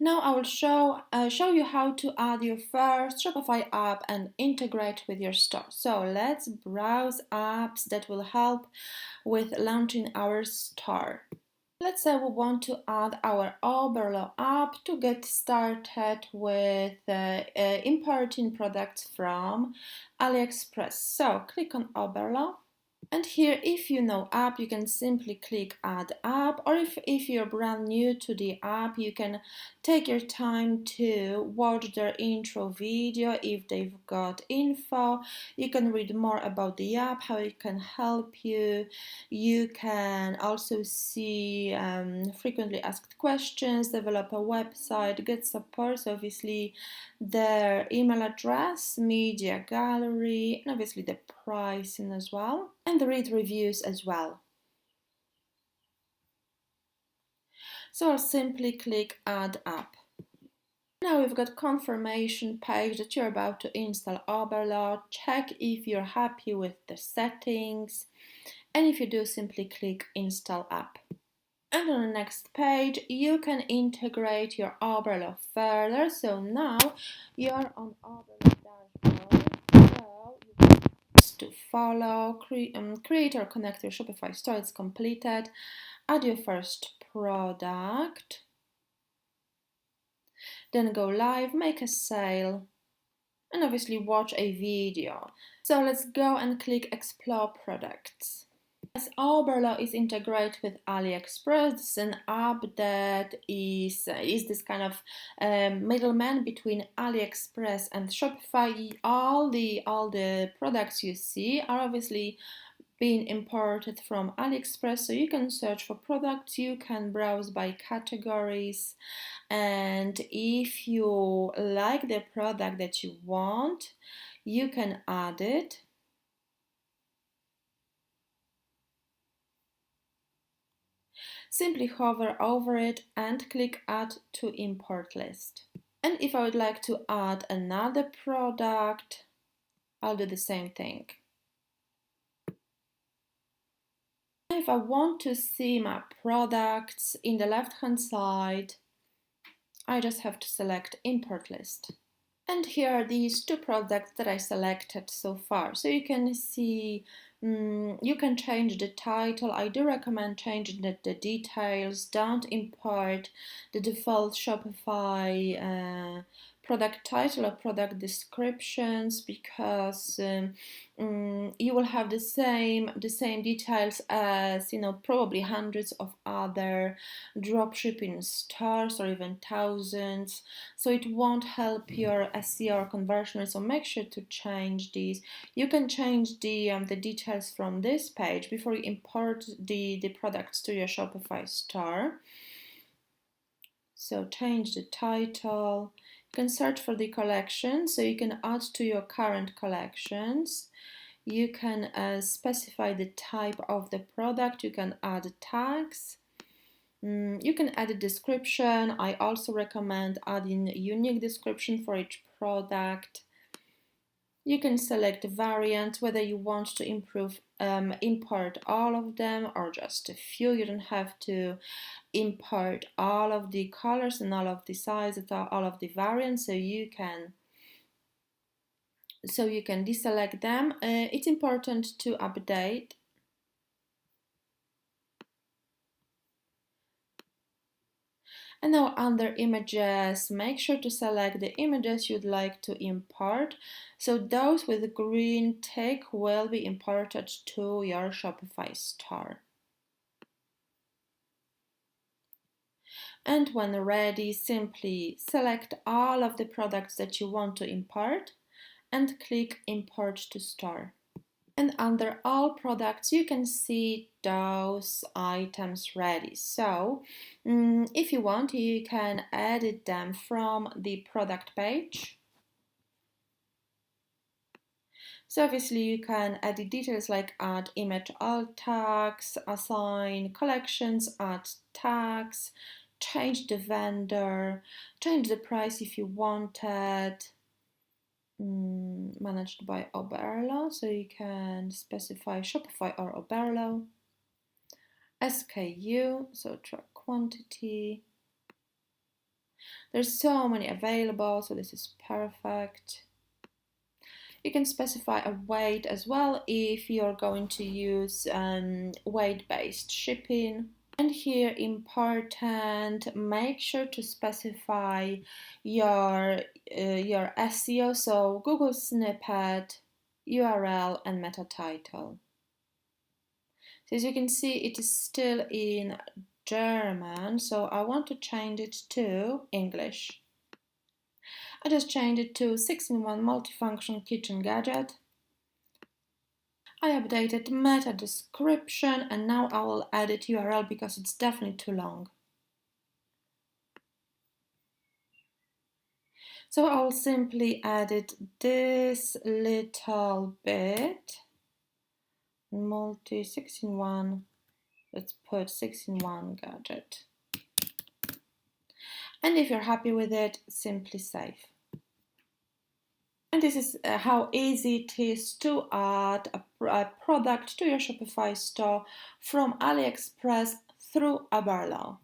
Now I will show you how to add your first Shopify app and integrate with your store. So let's browse apps that will help with launching our store. Let's say we want to add our Oberlo app to get started with importing products from AliExpress. So click on Oberlo. And here, if you know app, you can simply click add app, or if you're brand new to the app, you can take your time to watch their intro video. If they've got info, you can read more about the app, how it can help you. You can also see frequently asked questions, develop a website, get support, so obviously their email address, media gallery, and obviously the pricing as well, and read reviews as well. So I'll simply click add app. Now we've got confirmation page that you're about to install Oberlo. Check if you're happy with the settings, and if you do, simply click install app. And on the next page, you can integrate your Oberlo further. So now you're on Oberlo dashboard. So you can to follow, create or connect your Shopify store. It's completed. Add your first product. Then go live, make a sale, and obviously watch a video. So let's go and click explore products. As Oberlo is integrated with AliExpress, it's an app that is this kind of middleman between AliExpress and Shopify. All the products you see are obviously being imported from AliExpress, so you can search for products, you can browse by categories, and if you like the product that you want, you can add it. Simply hover over it and click add to import list. And if I would like to add another product, I'll do the same thing. If I want to see my products in the left hand side, I just have to select import list. And here are these two products that I selected so far. So you can see, you can change the title. I do recommend changing the details. Don't import the default Shopify product title or product descriptions, because you will have the same details as probably hundreds of other dropshipping stores or even thousands. So it won't help your SEO or conversion. So make sure to change these. You can change the details from this page before you import the products to your Shopify store. So change the title. You can search for the collection, so you can add to your current collections. You can specify the type of the product. You can add tags. You can add a description. I also recommend adding a unique description for each product. You can select variants, whether you want to import all of them or just a few. You don't have to import all of the colors and all of the sizes, all of the variants, so you can deselect them. It's important to update. And now under images, make sure to select the images you'd like to import. So those with the green tick will be imported to your Shopify store. And when ready, simply select all of the products that you want to import and click import to store. And under all products, you can see those items ready. So if you want, you can edit them from the product page. So obviously you can edit details like add image alt tags, assign collections, add tags, change the vendor, change the price if you wanted. Managed by Oberlo, so you can specify Shopify or Oberlo. SKU, so track quantity. There's so many available, so this is perfect. You can specify a weight as well if you're going to use weight-based shipping. And here, important, make sure to specify your SEO, so Google snippet, URL, and meta title. So as you can see, it is still in German, so I want to change it to English. I just changed it to 6-in-1 multifunction kitchen gadget. I updated meta description, and now I will edit URL because it's definitely too long. So I will simply edit this little bit. 6-in-1. Let's put 6-in-1 gadget. And if you're happy with it, simply save. And this is how easy it is to add a product to your Shopify store from AliExpress through Oberlo.